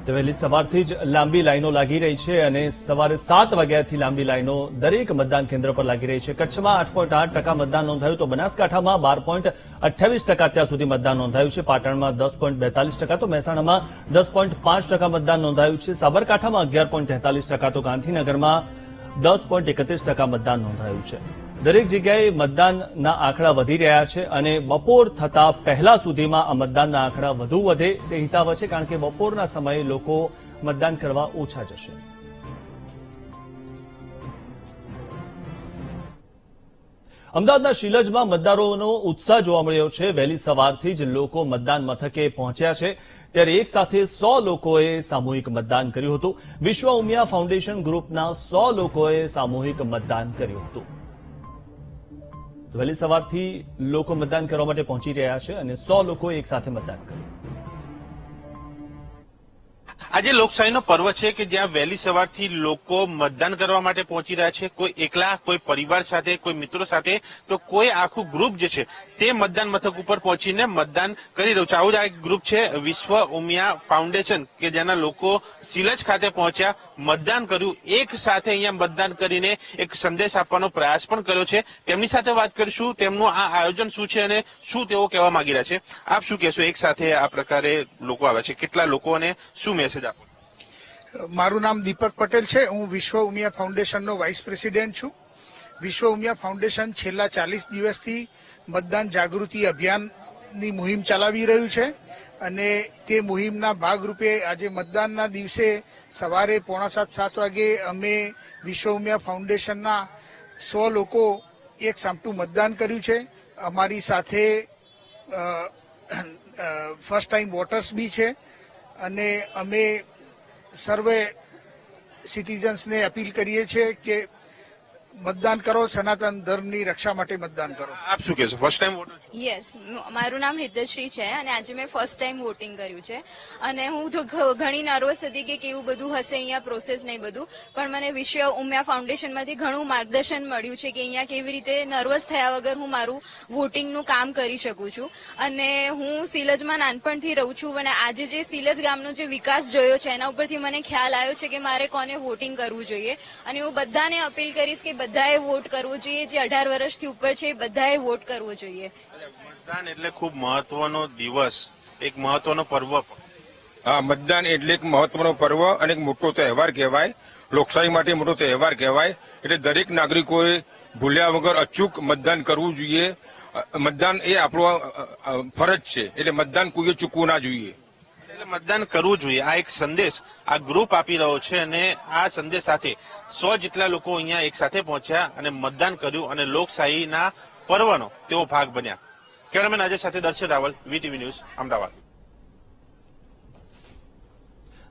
તો વહેલી સવારથી જ લાંબી લાઈનો લાગી રહી છે અને સવારે 7 વાગ્યાથી લાંબી લાઈનો દરેક મતદાન કેન્દ્ર પર લાગી રહી છે. કચ્છમાં 8.8% મતદાન નોંધાયું તો બનાસકાંઠામાં 12.28% અત્યાર સુધી મતદાન નોંધાયું છે. પાટણમાં 10.42% તો મહેસાણામાં 10.5% મતદાન નોંધાયું છે. સાબરકાંઠામાં 11.43% તો ગાંધીનગરમાં 10.31% મતદાન નોંધાયું છે. દરેક જગ્યાએ મતદાનના આંકડા વધી રહ્યા છે અને બપોર થતા પહેલા સુધીમાં આ મતદાનના આંકડા વધુ વધે તે હિતાવહ છે, કારણ કે બપોરના સમયે લોકો મતદાન કરવા ઓછા જશે. અમદાવાદના શિલજમાં મતદારોનો ઉત્સાહ જોવા મળ્યો છે. વહેલી સવારથી જ લોકો મતદાન મથકે પહોંચ્યા છે, ત્યારે એક સાથે 100 લોકોએ સામૂહિક મતદાન કર્યું હતું. વિશ્વ ઉમિયા ફાઉન્ડેશન ગ્રુપના 100 લોકોએ સામૂહિક મતદાન કર્યું હતું. વહેલી સવારથી લોકો મતદાન કરવા માટે પહોંચી રહ્યા છે અને 100 લોકોએ એક સાથે મતદાન કર્યું. આજે લોકશાહીનો પર્વ છે કે જ્યાં વહેલી સવારથી લોકો મતદાન કરવા માટે પહોંચી રહ્યા છે. કોઈ એકલા, કોઈ પરિવાર સાથે, કોઈ મિત્રો સાથે, તો કોઈ આખું ગ્રુપ જે છે તે મતદાન મથક ઉપર પહોંચીને મતદાન કરી રહ્યું છે. આવું જ આ એક ગ્રુપ છે વિશ્વ ઉમિયા ફાઉન્ડેશન કે જેના લોકો શિલજ ખાતે પહોંચ્યા, મતદાન કર્યું, એક સાથે અહીંયા મતદાન કરીને એક સંદેશ આપવાનો પ્રયાસ પણ કર્યો છે. તેમની સાથે વાત કરીશું, તેમનું આ આયોજન શું છે અને શું તેઓ કહેવા માંગી રહ્યા છે. આપ શું કહેશો, એક સાથે આ પ્રકારે લોકો આવ્યા છે, કેટલા લોકો અને શું મેસેજ? મારું નામ દીપક પટેલ છે. હું વિશ્વ ઉમિયા ફાઉન્ડેશનનો વાઇસ પ્રેસિડેન્ટ છું. વિશ્વ ઉમિયા ફાઉન્ડેશન છેલ્લા 40 દિવસથી મતદાન જાગૃતિ અભિયાનની મુહિમ ચલાવી રહ્યું છે અને તે મુહિમના ભાગરૂપે આજે મતદાનના દિવસે સવારે 6:45-7 વાગે અમે વિશ્વ ઉમિયા ફાઉન્ડેશનના 100 લોકો એક સામટું મતદાન કર્યું છે. અમારી સાથે ફર્સ્ટ ટાઈમ વોટર્સ બી છે અને અમે સર્વે સિટીઝન્સને અપીલ કરીએ છીએ કે મતદાન કરો, સનાતન ધર્મની રક્ષા માટે મતદાન કરો. આપ શું કહેશો, ફર્સ્ટ ટાઈમ વોટર? યસ, મારું નામ હિતશ્રી છે અને આજે મેં ફર્સ્ટ ટાઈમ વોટિંગ કર્યું છે અને હું તો ઘણી નર્વસ હતી કે કેવું બધું હશે અહીંયા પ્રોસેસ નહીં બધું, પણ મને વિશ્વ ઉમિયા ફાઉન્ડેશનમાંથી ઘણું માર્ગદર્શન મળ્યું છે કે અહીંયા કેવી રીતે નર્વસ થયા વગર હું મારું વોટિંગનું કામ કરી શકું છું. અને હું શિલજમાં નાનપણથી રહું છું અને આજે જે શિલજ ગામનો જે વિકાસ જોયો છે એના ઉપરથી મને ખ્યાલ આવ્યો છે કે મારે કોને વોટિંગ કરવું જોઈએ અને હું બધાને અપીલ કરીશ કે બધાએ વોટ કરવો જોઈએ. જે 18 વર્ષથી ઉપર છે એ બધાએ વોટ કરવો જોઈએ. મતદાન એટલે ખૂબ મહત્વનો દિવસ, એક મહત્વનો પર્વ. હા, મતદાન એટલે એક મહત્વનો પર્વ અને એક મોટો તહેવાર કહેવાય. લોકશાહી માટે મોટો તહેવાર કહેવાય. એટલે દરેક નાગરિકોએ ભૂલ્યા વગર અચૂક મતદાન કરવું જોઈએ. મતદાન એ આપણો ફરજ છે, એટલે મતદાન કોઈએ ચૂકવું ના જોઈએ. એટલે મતદાન કરવું જોઈએ, આ એક સંદેશ આ ગ્રુપ આપી રહ્યો છે અને આ સંદેશ સાથે 100 જેટલા લોકો અહીંયા એક સાથે પહોંચ્યા અને મતદાન કર્યું અને લોકશાહીના પર્વનો તેઓ ભાગ બન્યા. કેમેરામેન આજે સાથે દર્શન રાવલ, વીટીવી ન્યૂઝ, અમદાવાદ.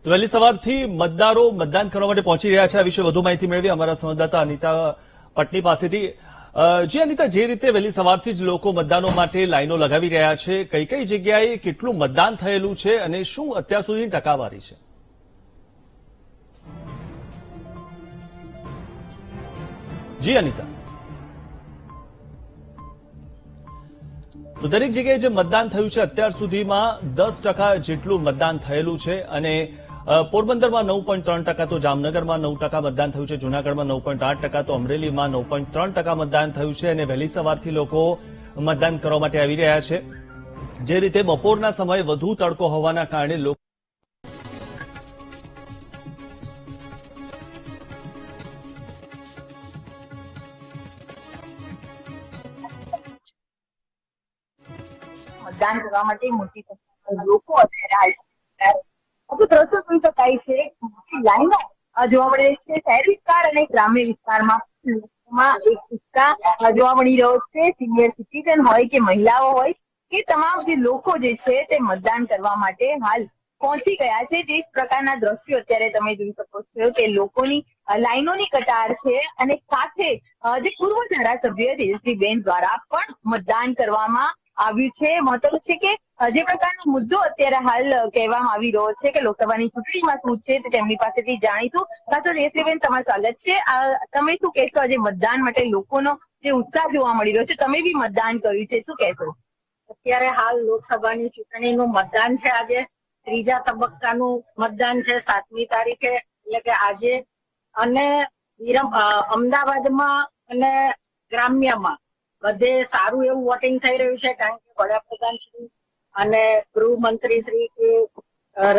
વહેલી સવારથી મતદારો મતદાન કરવા માટે પહોંચી રહ્યા છે. આ વિશે વધુ માહિતી મેળવી અમારા સંવાદદાતા અનિતા પટની પાસેથી. જે અનિતા, જે રીતે વહેલી સવારથી જ લોકો મતદાનો માટે લાઈનો લગાવી રહ્યા છે, કઈ કઈ જગ્યાએ કેટલું મતદાન થયેલું છે અને શું અત્યાર સુધીની ટકાવારી છે? જી અનિતા. તો દરેક જગ્યાએ જે મતદાન થયું છે અત્યાર સુધીમાં 10% જેટલું મતદાન થયેલું છે અને પોરબંદરમાં 9.3%, તો જામનગરમાં 9% મતદાન થયું છે, જૂનાગઢમાં 9.8%, તો અમરેલીમાં 9.3% મતદાન થયું છે અને વહેલી સવારથી લોકો મતદાન કરવા માટે આવી રહ્યા છે. જે રીતે બપોરના સમયે વધુ તડકો હોવાના કારણે લોકો મતદાન કરવા માટે મોટી સંખ્યામાં લોકો અત્યારે દ્રશ્યો જોઈ શકાય છે. લાઈનો જોવા મળે છે શહેરી વિસ્તાર અને ગ્રામ્ય વિસ્તારમાં. એક ઉત્સાહ જોવા મળી રહ્યો છે. સિનિયર સિટીઝન હોય કે મહિલાઓ હોય કે તમામ જે લોકો જે છે તે મતદાન કરવા માટે હાલ પહોંચી ગયા છે. જે પ્રકારના દ્રશ્યો અત્યારે તમે જોઈ શકો છો કે લોકોની લાઈનોની કતાર છે અને સાથે જે પૂર્વ ધારાસભ્ય તેજસ્વીબેન દ્વારા પણ મતદાન કરવામાં આવ્યું છે. મહત્વનું છે કે જે પ્રકારનો મુદ્દો અત્યારે હાલ કહેવામાં આવી રહ્યો છે કે લોકસભાની ચૂંટણીમાં શું છે તે તેમની પાસેથી જાણીશું. ખાસ તેજસ્વીબેન, તમારું સ્વાગત છે. તમે શું કહેશો, આજે મતદાન માટે લોકોનો જે ઉત્સાહ જોવા મળી રહ્યો છે, તમે બી મતદાન કર્યું છે, શું કહેશો? અત્યારે હાલ લોકસભાની ચૂંટણીનું મતદાન છે આજે ત્રીજા તબક્કાનું મતદાન છે 7મી તારીખે, એટલે કે આજે. અને અમદાવાદમાં અને ગ્રામ્યમાં બધે સારું એવું વોટિંગ થઈ રહ્યું છે, કારણ કે વડાપ્રધાન શ્રી અને ગૃહમંત્રી શ્રી કે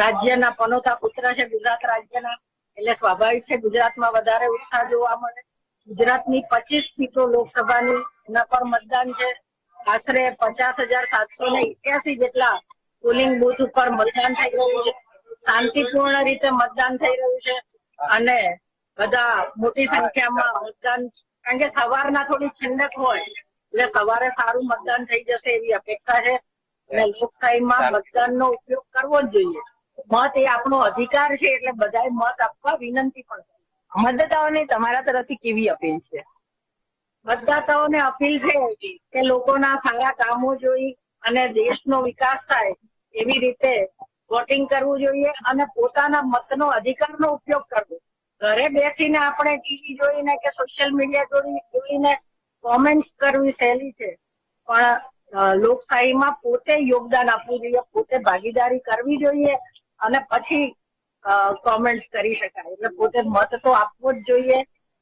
રાજ્યના પનોતા પુત્ર છે ગુજરાત રાજ્યના, એટલે સ્વાભાવિક છે ગુજરાતમાં વધારે ઉત્સાહ જોવા મળે. ગુજરાતની 25 સીટો લોકસભાની એના પર મતદાન છે. આશરે 50,781 જેટલા પોલિંગ બુથ ઉપર મતદાન થઈ રહ્યું છે. શાંતિપૂર્ણ રીતે મતદાન થઈ રહ્યું છે અને બધા મોટી સંખ્યામાં મતદાન, કારણ કે સવારના થોડી ઠંડક હોય એટલે સવારે સારું મતદાન થઈ જશે એવી અપેક્ષા છે. અને લોકશાહીમાં મતદાનનો ઉપયોગ કરવો જ જોઈએ. મત એ આપણો અધિકાર છે, એટલે બધાએ મત આપવા વિનંતી પણ છે. મતદાતાઓને તમારા તરફથી કેવી અપીલ છે? મતદાતાઓને અપીલ છે કે લોકોના સારા કામો જોઈ અને દેશનો વિકાસ થાય એવી રીતે વોટિંગ કરવું જોઈએ અને પોતાના મતનો અધિકારનો ઉપયોગ કરવો. ઘરે બેસીને આપણે ટીવી જોઈને કે સોશિયલ મીડિયા જોઈને કોમેન્ટ્સ કરવી સહેલી છે, પણ લોકશાહીમાં પોતે યોગદાન આપવું જોઈએ, પોતે ભાગીદારી કરવી જોઈએ અને પછી કોમેન્ટ્સ કરી શકાય. એટલે પોતે મત તો આપવો જ જોઈએ,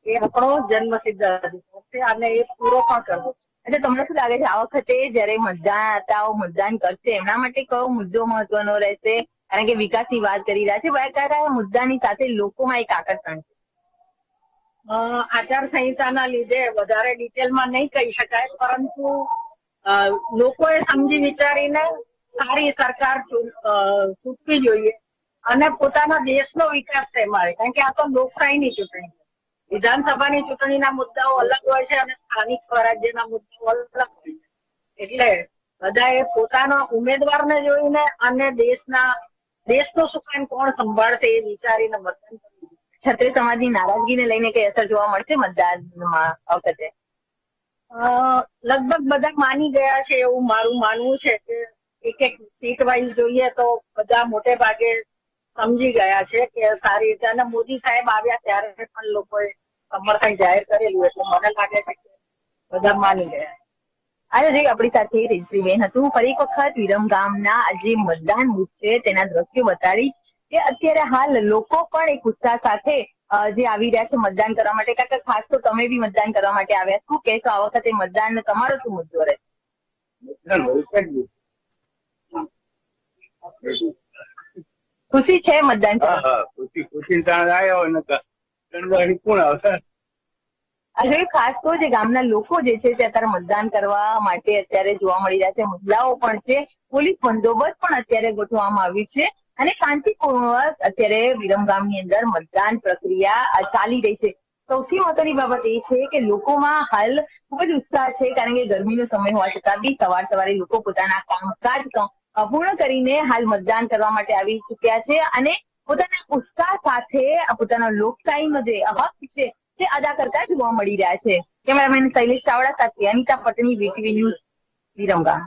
એ આપણો જન્મસિદ્ધ અધિકાર છે અને એ પૂરો પણ કરવો. એટલે તમને શું લાગે છે આ વખતે જયારે મતદાતાઓ મતદાન કરશે એમના માટે કયો મુદ્દો મહત્વનો રહેશે? કારણ કે વિકાસની વાત કરી રહ્યા છે, કયા મુદ્દાની સાથે લોકોમાં એક આકર્ષણ છે? આચારસંહિતાના લીધે વધારે ડિટેલમાં નહીં કહી શકાય, પરંતુ લોકોએ સમજી વિચારીને સારી સરકાર ચૂંટવી જોઈએ અને પોતાના દેશનો વિકાસ થાય, કારણ કે આ તો લોકશાહીની ચૂંટણી છે. વિધાનસભાની ચૂંટણીના મુદ્દાઓ અલગ હોય છે અને સ્થાનિક સ્વરાજ્યના મુદ્દાઓ અલગ હોય છે. એટલે બધાએ પોતાના ઉમેદવારને જોઈને અને દેશનું સુકાન કોણ સંભાળશે એ વિચારીને મતદાન કરવું. ક્ષત્રિય સમાજની નારાજગીને લઈને કઈ અસર જોવા મળશે મતદાનમાં આ વખતે? લગભગ બધા માની ગયા છે એવું મારું માનવું છે કે એક સીટ વાઇઝ જોઈએ તો બધા મોટે ભાગે સમજી ગયા છે કે સારી રીતે, અને મોદી સાહેબ આવ્યા ત્યારે પણ લોકોએ સમર્થન જાહેર કરેલું, એટલે મને લાગે છે કે બધા માની ગયા. આજે આપણી સાથે રેન્દ્રીબેન હતું. ફરી એક વખત વિરમગામના જે મતદાન બુથ છે તેના દ્રશ્યો બતાડી કે અત્યારે હાલ લોકો પણ એક ઉત્સાહ સાથે જે આવી રહ્યા છે મતદાન કરવા માટે. કાકા, ખાસ તો તમે બી મતદાન કરવા માટે આવ્યા. શું કહેશો આ વખતે મતદાન તમારો શું મુદ્દો રહે? ખુશી છે મતદાન આજે ખાસ તો જે ગામના લોકો જે છે તે અત્યારે મતદાન કરવા માટે અત્યારે જોવા મળી રહ્યા છે. મહિલાઓ પણ છે, પોલીસ બંદોબસ્ત પણ અત્યારે ગોઠવવામાં આવ્યું છે અને શાંતિપૂર્વક અત્યારે વિરમગામની અંદર મતદાન પ્રક્રિયા ચાલી રહી છે. સૌથી મહત્વની બાબત એ છે કે લોકોમાં હાલ ખૂબ જ ઉત્સાહ છે, કારણ કે ગરમીનો સમય હોવા છતાં બી સવારે લોકો પોતાના કામકાજ પૂર્ણ કરીને હાલ મતદાન કરવા માટે આવી ચુક્યા છે અને પોતાના ઉત્સાહ સાથે પોતાના લોકશાહીનો જે હક છે તે અદા કરતા જોવા મળી રહ્યા છે. કેમેરામેન શૈલેષ ચાવડા સાથે અનિતા પટણી, વીટીવી ન્યૂઝ, વિરમગામ.